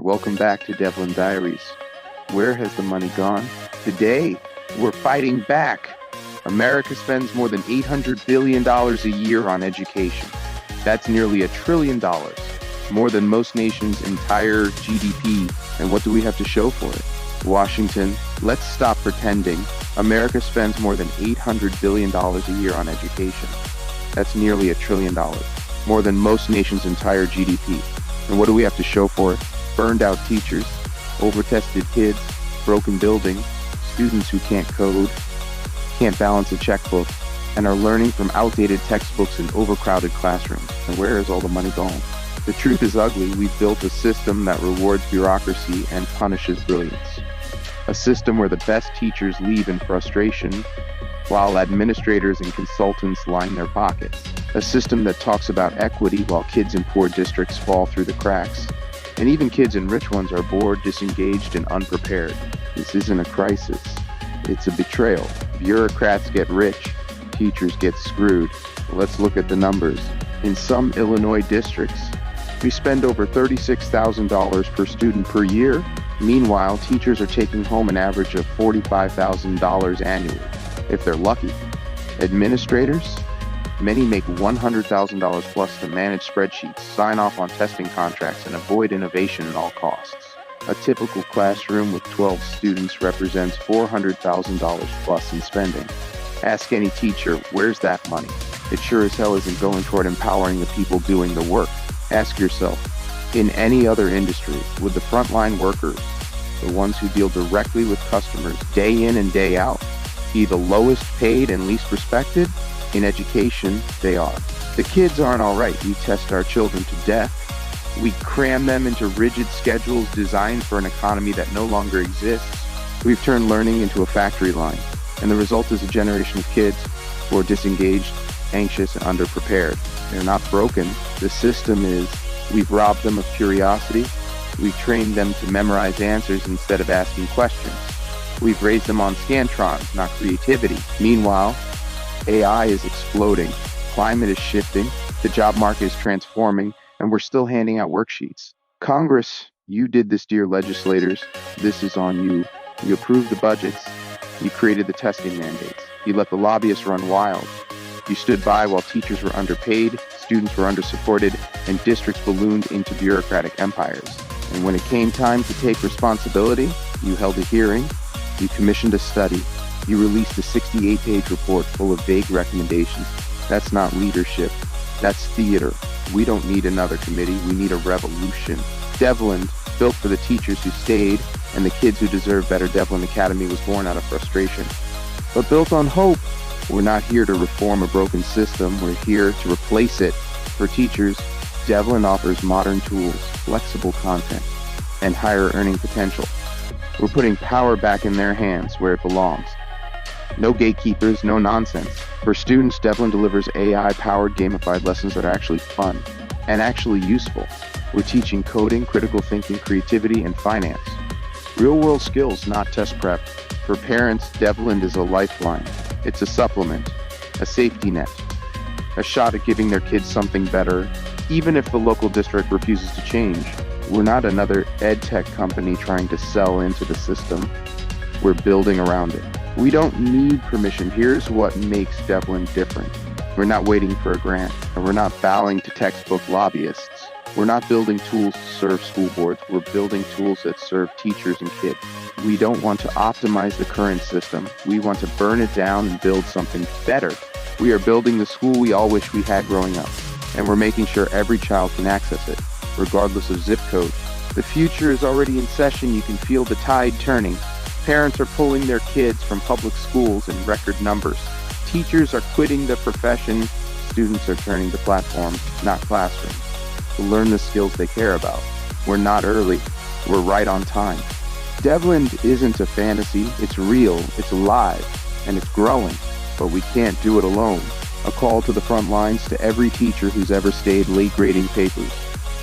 Welcome back to DevLand Diaries. Where has the money gone? Today, we're fighting back. America spends more than $800 billion a year on education. That's nearly $1 trillion, more than most nations' entire GDP. And what do we have to show for it? Washington, let's stop pretending. America spends more than $800 billion a year on education. That's nearly $1 trillion, more than most nations' entire GDP. And what do we have to show for it? Burned out teachers, over-tested kids, broken buildings, students who can't code, can't balance a checkbook, and are learning from outdated textbooks in overcrowded classrooms. And where is all the money going? The truth is ugly. We've built a system that rewards bureaucracy and punishes brilliance. A system where the best teachers leave in frustration, while administrators and consultants line their pockets. A system that talks about equity while kids in poor districts fall through the cracks. And even kids in rich ones are bored, disengaged, and unprepared. This isn't a crisis. It's a betrayal. Bureaucrats get rich, teachers get screwed. Let's look at the numbers. In some Illinois districts, we spend over $36,000 per student per year. Meanwhile, teachers are taking home an average of $45,000 annually, if they're lucky. Administrators, many make $100,000 plus to manage spreadsheets, sign off on testing contracts, and avoid innovation at all costs. A typical classroom with 12 students represents $400,000 plus in spending. Ask any teacher, where's that money? It sure as hell isn't going toward empowering the people doing the work. Ask yourself, in any other industry, would the frontline workers, the ones who deal directly with customers day in and day out, be the lowest paid and least respected? In education, they are. The kids aren't all right. We test our children to death. We cram them into rigid schedules designed for an economy that no longer exists. We've turned learning into a factory line, and the result is a generation of kids who are disengaged, anxious, and underprepared. They're not broken. The system is, we've robbed them of curiosity. We've trained them to memorize answers instead of asking questions. We've raised them on scantrons, not creativity. Meanwhile, AI is exploding, climate is shifting, the job market is transforming, and we're still handing out worksheets. Congress, you did this to your legislators. This is on you. You approved the budgets. You created the testing mandates. You let the lobbyists run wild. You stood by while teachers were underpaid, students were undersupported, and districts ballooned into bureaucratic empires. And when it came time to take responsibility, you held a hearing, you commissioned a study, you released a 68-page report full of vague recommendations. That's not leadership. That's theater. We don't need another committee. We need a revolution. DevLand, built for the teachers who stayed and the kids who deserve better. DevLand Academy was born out of frustration, but built on hope. We're not here to reform a broken system. We're here to replace it. For teachers, DevLand offers modern tools, flexible content, and higher earning potential. We're putting power back in their hands where it belongs. No gatekeepers, no nonsense. For students, DevLand delivers AI-powered gamified lessons that are actually fun and actually useful. We're teaching coding, critical thinking, creativity, and finance. Real-world skills, not test prep. For parents, DevLand is a lifeline. It's a supplement, a safety net, a shot at giving their kids something better, even if the local district refuses to change. We're not another ed tech company trying to sell into the system. We're building around it. We don't need permission. Here's what makes DevLand different. We're not waiting for a grant, and we're not bowing to textbook lobbyists. We're not building tools to serve school boards. We're building tools that serve teachers and kids. We don't want to optimize the current system. We want to burn it down and build something better. We are building the school we all wish we had growing up, and we're making sure every child can access it, regardless of zip code. The future is already in session. You can feel the tide turning. Parents are pulling their kids from public schools in record numbers. Teachers are quitting the profession. Students are turning to platforms, not classrooms, to learn the skills they care about. We're not early. We're right on time. DevLand isn't a fantasy. It's real, it's alive, and it's growing. But we can't do it alone. A call to the front lines, to every teacher who's ever stayed late grading papers,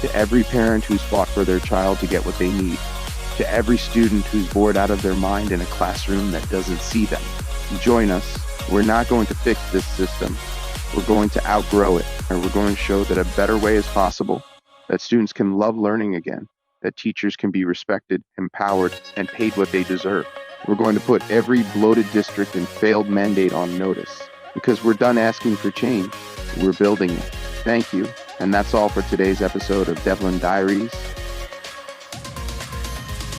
to every parent who's fought for their child to get what they need, to every student who's bored out of their mind in a classroom that doesn't see them. Join us. We're not going to fix this system. We're going to outgrow it, and we're going to show that a better way is possible, that students can love learning again, that teachers can be respected, empowered, and paid what they deserve. We're going to put every bloated district and failed mandate on notice. Because we're done asking for change, we're building it. Thank you. And that's all for today's episode of DevLand Diaries.